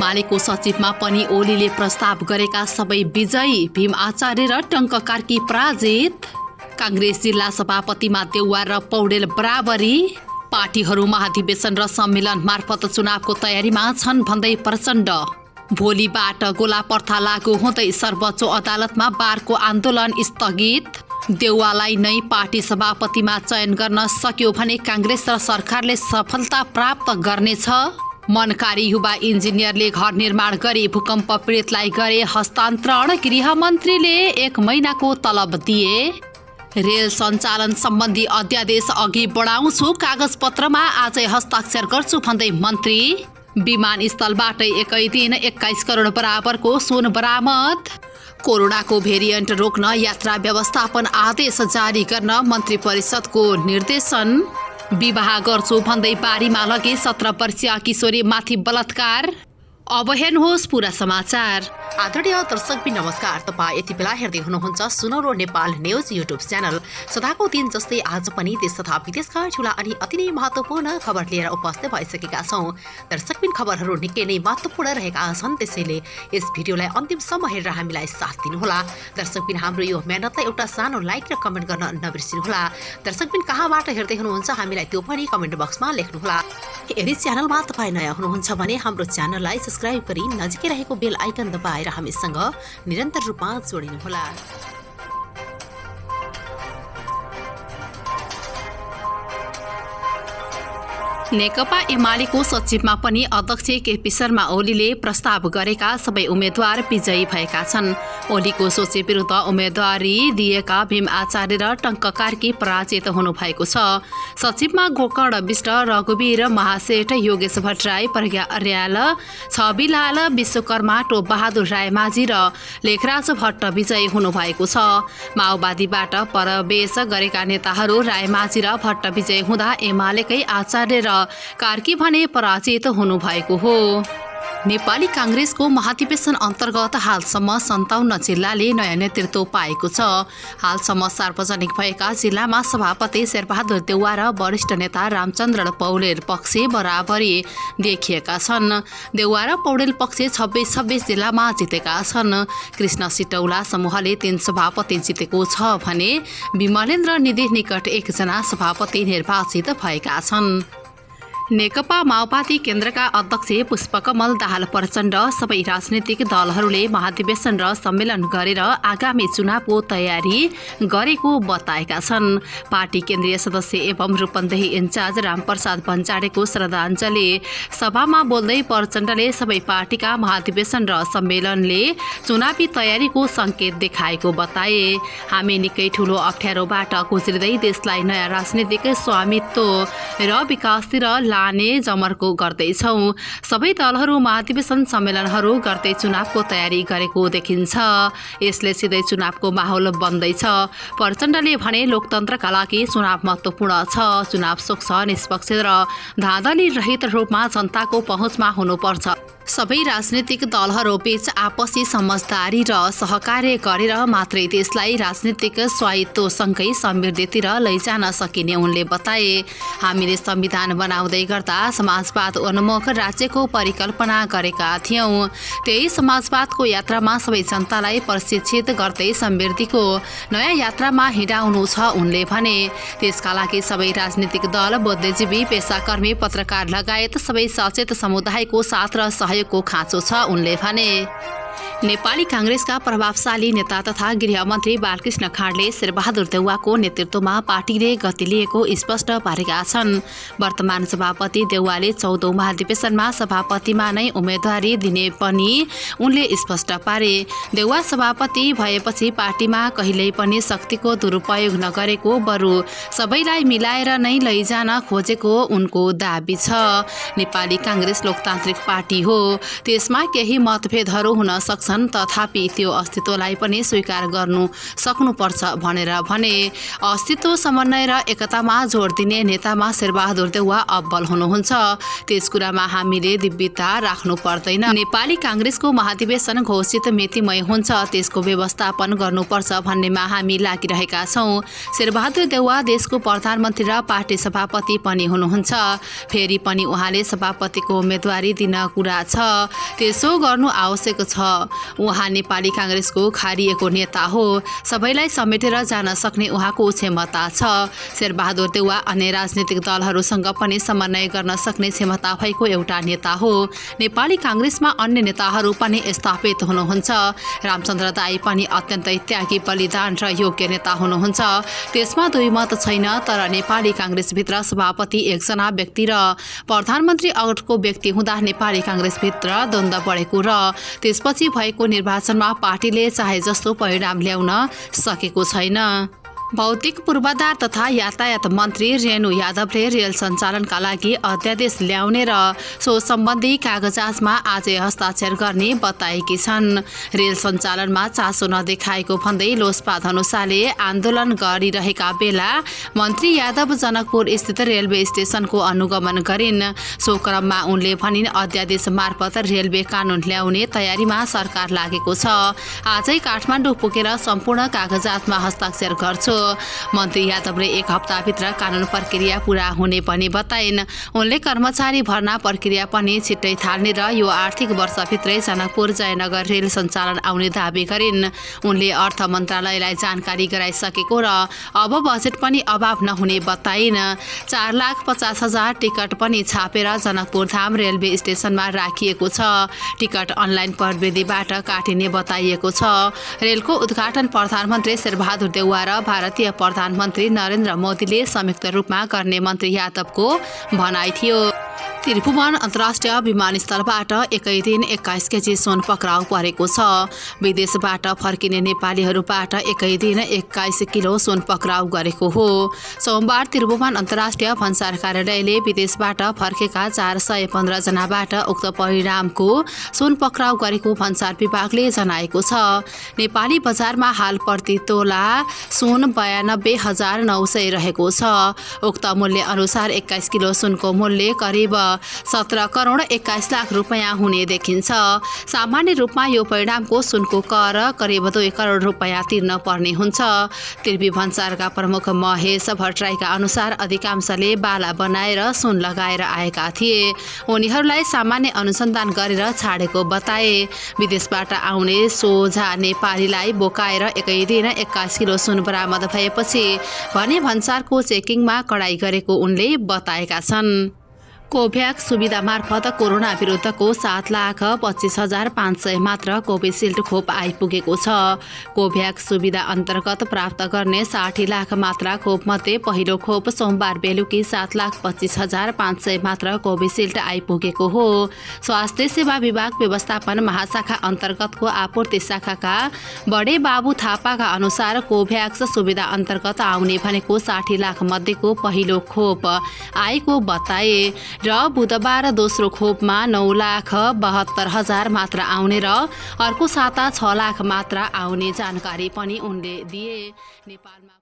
एमालेको सचिवमा पनि ओलीले प्रस्ताव गरेका सबै विजयी, भीम आचार्य र टंक कार्की पराजित। कांग्रेस जिल्ला सभापतिमा देउवा र पौडेल बराबरी। पार्टीहरू महाधिवेशन र सम्मेलन मार्फत चुनावको तयारीमा छन् भन्दै प्रचण्ड। भोलिबाट गोला प्रथा लागू हुँदै सर्वोच्च अदालतमा बारको आन्दोलन स्थगित। देउवालाई नै पार्टी सभापतिमा चयन गर्न सक्यो भने कांग्रेस र सरकारले सफलता प्राप्त गर्नेछ। मनकारी युवा इन्जिनियरले घर निर्माण गरी भूकम्प पीडितलाई गरे हस्तान्तरण। गृहमन्त्रीले 1 महिनाको तलब दिए। रेल सञ्चालन सम्बन्धी अध्यादेश अघि बढाउँछु, कागजपत्रमा आजै हस्ताक्षर गर्छु भन्दै मन्त्री। विमानस्थलबाटै एकै दिन 21 करोड बराबरको सुन बरामद। कोरोनाको भेरिएन्ट रोक्न यात्रा व्यवस्थापन आदेश जारी गर्न मन्त्री परिषदको निर्देशन। विवाह गर्छु भन्दै बारीमा लगे 17 वर्षीय किशोरी माथि बलात्कार। अब हेर्नुहोस् पूरा समाचार। आदरणीय दर्शकबिन नमस्कार, तपाईँ यति बेला हेर्दै हुनुहुन्छ सुनौरो नेपाल न्यूज युट्युब च्यानल। सदाको दिन जस्तै आज पनि देश तथा विदेशका ठूला अनि अति नै महत्त्वपूर्ण खबर लिएर उपस्थित भइसकेका छौं। दर्शकबिन खबरहरू निकै नै महत्त्वपूर्ण रहेका छन्, त्यसैले यस भिडियोलाई अन्तिमसम्म हेरेर हामीलाई साथ दिनुहोला। दर्शकबिन हाम्रो यो मेहनतलाई एउटा सानो लाइक र कमेन्ट गर्न नबिर्सिनुहोला। दर्शकबिन कहाँबाट हेर्दै हुनुहुन्छ हामीलाई त्यो पनि कमेन्ट बक्समा लेख्नुहोला। यदि च्यानलमा तपाईँ नयाँ हुनुहुन्छ भने हाम्रो च्यानललाई सब्स्क्राइब गरी नजिकै रहेको बेल आइकन दबाएर हामीसँग निरन्तर रूपमा जोडिनुहोला। नेकपा एमालेको सचिवमा पनि अध्यक्ष केपी शर्मा ओलीले प्रस्ताव गरेका सबै उम्मेद्वार विजयी भएका छन्। ओलीको सोचे विरुद्ध उम्मेदवारी दिएका भीम आचार्य र टंक कार्की पराजित हुनुभएको छ। सचिवमा गोकर्ण विष्ट, रघुवीर महासेठ, योगेश भट्टराई, प्रज्ञा अर्याल, छविलाल विश्वकर्मा, टोप बहादुर रायमाझी र लेखराज भट्ट विजयी हुनुभएको छ। माओवादीबाट प्रवेश गरेका नेताहरू रायमाझी र भट्ट विजयी हुँदा एमालेकै आचार्य र कार्की भने पराजित हुनुभएको हो। नेपाली कांग्रेसको महाधिवेशन अन्तर्गत हालसम्म 57 जिल्लाले नयाँ नेतृत्व पाएको छ। हालसम्म सार्वजनिक भएका जिल्लामा सभापति शेरबहादुर देउवा र वरिष्ठ नेता रामचन्द्र पौडेल पक्ष बराबरी देखिएका छन्। देउवा र पौडेल पक्ष 26 जिल्लामा जितेका छन्। कृष्ण सिटौला समूहले 3 सभापति जितेको छ भने विमलेन्द्र निधि निकट 1 जना सभापति निर्वाचित भएका छन्। नेकपा माओवादी केन्द्रका अध्यक्ष पुष्पकमल दाहाल प्रचण्ड सबै राजनीतिक दलहरूले महाधिवेशन र सम्मेलन गरेर आगामी चुनावको तयारी गरेको बताएका छन्। पार्टी केन्द्रीय सदस्य एवं रूपन्देही इन्चार्ज रामप्रसाद भन्चाडेको श्रद्धाञ्जली सभामा बोल्दै प्रचण्डले सबै पार्टीका महाधिवेशन र सम्मेलनले चुनावी तयारीको संकेत देखाएको बताए। हामी निकै ठूलो अप्ठ्यारोबाट गुज्रिँदै देशलाई नयाँ राजनीतिक स्वामित्व र विकासतिर लाने जमर्को गर्दैछौं। सबै दलहरू महाधिवेशन सम्मेलनहरू गर्दै चुनावको तयारी गरेको देखिन्छ। यसले सिधै चुनावको माहौल बन्दैछ। प्रचण्डले भने लोकतन्त्रका लागि चुनाव महत्त्वपूर्ण छ। चुनाव स्वच्छ, निष्पक्ष र धाँधली रहित रूपमा जनताको पहुँचमा हुनुपर्छ। सबै राजनीतिक दलहरू बीच आपसी समझदारी र सहकार्य गरेर मात्रै देशलाई राजनीतिक स्वायत्तसँगै समृद्धितिर लैजान सकिने उनले बताए। हामीले संविधान बनाउँदै गर्दा समाजवाद उन्मुख राज्यको परिकल्पना गरेका थियौं। त्यही समाजवादको यात्रामा सबै जनतालाई प्रशिक्षित गर्दै समृद्धिको नयाँ यात्रामा हिँडाउनु छ उनले भने। त्यसका लागि सबै राजनीतिक दल, बुद्धिजीवी, पेसाकर्मी, पत्रकार लगायत सबै सचेत समुदायको साथ र सहयोगको खाँचो छ उनले भने। नेपाली कांग्रेसका प्रभावशाली नेता तथा गृहमन्त्री बालकृष्ण खाँडले शेरबहादुर देउवाको नेतृत्वमा पार्टीले गति लिएको स्पष्ट पारेका छन्। वर्तमान सभापति देउवाले 14औं महाधिवेशनमा सभापतिमा नै उम्मेदवारी दिने पनि उनले स्पष्ट पारे। देउवा सभापति भएपछि पार्टीमा कहिल्यै पनि शक्तिको दुरुपयोग नगरेको, बरु सबैलाई मिलाएर नै लैजान खोजेको उनको दाबी छ। नेपाली कांग्रेस लोकतान्त्रिक पार्टी हो, त्यसमा केही मतभेदहरू हुन सक्छन्, सक्छन्, तथापि त्यो अस्तित्वलाई पनि स्वीकार गर्नु सक्नुपर्छ भनेर भने। अस्तित्व, समन्वय र एकतामा जोड दिने नेतामा शेरबहादुर देउवा अब्बल हुनुहुन्छ। त्यस कुरामा हामीले दिव्यता राख्नु पर्दैन। नेपाली कांग्रेसको महाधिवेशन घोषित मितिमय हुन्छ, त्यसको व्यवस्थापन गर्नुपर्छ भन्नेमा हामी लागिरहेका छौँ। शेरबहादुर देउवा देशको प्रधानमन्त्री र पार्टी सभापति पनि हुनुहुन्छ। फेरि पनि उहाँले सभापतिको उम्मेदवारी दिन कुरा छ, त्यसो गर्नु आवश्यक छ। उहाँ नेपाली कांग्रेसको खारिएको नेता हो, सबैलाई समेटेर जान सक्ने उहाँको क्षमता छ। शेरबहादुर देउवा अन्य राजनीतिक दलहरूसँग पनि समन्वय गर्न सक्ने क्षमता भएको एउटा नेता हो। नेपाली कांग्रेसमा अन्य नेताहरू पनि स्थापित हुनुहुन्छ। रामचन्द्र दाई पनि अत्यन्तै त्यागी, बलिदान र योग्य नेता हुनुहुन्छ, त्यसमा दुई मत छैन। तर नेपाली कांग्रेसभित्र सभापति एकजना व्यक्ति र प्रधानमन्त्री अर्को व्यक्ति हुँदा नेपाली कांग्रेसभित्र द्वन्द्व बढेको र त्यसपछि भएको निर्वाचनमा पार्टीले चाहे जस्तो परिणाम ल्याउन सकेको छैन। भौतिक पूर्वाधार तथा यातायात मन्त्री रेणु यादवले रेल सञ्चालनका लागि अध्यादेश ल्याउने र सो सम्बन्धी कागजातमा आजै हस्ताक्षर गर्ने बताएकी छन्। रेल सञ्चालनमा चासो नदेखाएको भन्दै लोसपा धनुषाले आन्दोलन गरिरहेका बेला मन्त्री यादव जनकपुर स्थित रेलवे स्टेशनको अनुगमन गरिन्। सो क्रममा उनले भनिन्, अध्यादेश मार्फत रेलवे कानून ल्याउने तयारीमा सरकार लागेको छ। आजै काठमाडौँ पुगेर सम्पूर्ण कागजातमा हस्ताक्षर गर्छु। मन्त्री यादवले एक हप्ताभित्र कानून प्रक्रिया पूरा हुने पनि बताइन्। उनले कर्मचारी भर्ना प्रक्रिया पनि छिट्टै थाल्ने र यो आर्थिक वर्षभित्रै जनकपुर जयनगर रेल सञ्चालन आउने दावी गरिन्। उनले अर्थ मन्त्रालयलाई जानकारी गराइसकेको र अब बजेट पनि अभाव नहुने बताइन्। 4,50,000 टिकट पनि छापेर जनकपुर धाम रेलवे स्टेशनमा राखिएको छ। टिकट अनलाइन प्रविधिबाट काटिने बताइएको छ। रेलको उद्घाटन प्रधानमन्त्री शेरबहादुर देउवा र भारतीय प्रधानमन्त्री नरेन्द्र मोदीले संयुक्त रूपमा गर्ने मन्त्री यादवको भनाइ थियो। त्रिभुवन अन्तर्राष्ट्रिय विमानस्थलबाट एकै दिन 21 केजी सुन पक्राउ परेको छ। विदेशबाट फर्किने नेपालीहरूबाट एकै दिन 21 किलो सुन पक्राउ गरेको हो। सोमबार त्रिभुवन अन्तर्राष्ट्रिय भन्सार कार्यालयले विदेशबाट फर्केका 415 जनाबाट उक्त परिणामको सुन पक्राउ गरेको भन्सार विभागले जनाएको छ। नेपाली बजारमा हाल प्रति तोला सुन 92,900 रहेको छ। उक्त मूल्य अनुसार 21 किलो सुनको मूल्य करिब 17 करोड 21 लाख रुपैयाँ हुने देखिन्छ। सामान्य रूपमा यो परिणामको सुनको कर करिब 2 करोड रुपैयाँ तिर्न पर्ने हुन्छ। त्रिवी भन्सारका प्रमुख महेश भट्टराईका अनुसार अधिकांशले बाला बनाएर सुन लगाएर आएका थिए। उनीहरूलाई सामान्य अनुसन्धान गरेर छाडेको बताए। विदेशबाट आउने सोझा नेपालीलाई बोकाएर एकै दिन 21 किलो सुन बरामद भएपछि भने भन्सारको चेकिङमा कडाई गरेको उनले बताएका छन्। कोभ्याक्स सुविधा मार्फत कोरोना विरुद्धको 7,25,500 मात्र कोभिसिल्ड खोप आइपुगेको छ। कोभ्याक्स सुविधा अन्तर्गत प्राप्त गर्ने 60 लाख मात्रा खोपमध्ये पहिलो खोप सोमबार बेलुकी 7,25,500 मात्र कोभिसिल्ड आइपुगेको हो। स्वास्थ्य सेवा विभाग व्यवस्थापन महाशाखा अन्तर्गतको आपूर्ति शाखाका बडे बाबु थापाका अनुसार कोभ्याक्स सुविधा अन्तर्गत आउने भनेको 60 लाख मध्येको पहिलो खोप आएको बताए र बुधबार दोस्रो खोपमा 9,72,000 मात्र आउने र अर्को साता 6 लाख मात्र आउने जानकारी पनि उनले दिए। नेपालमा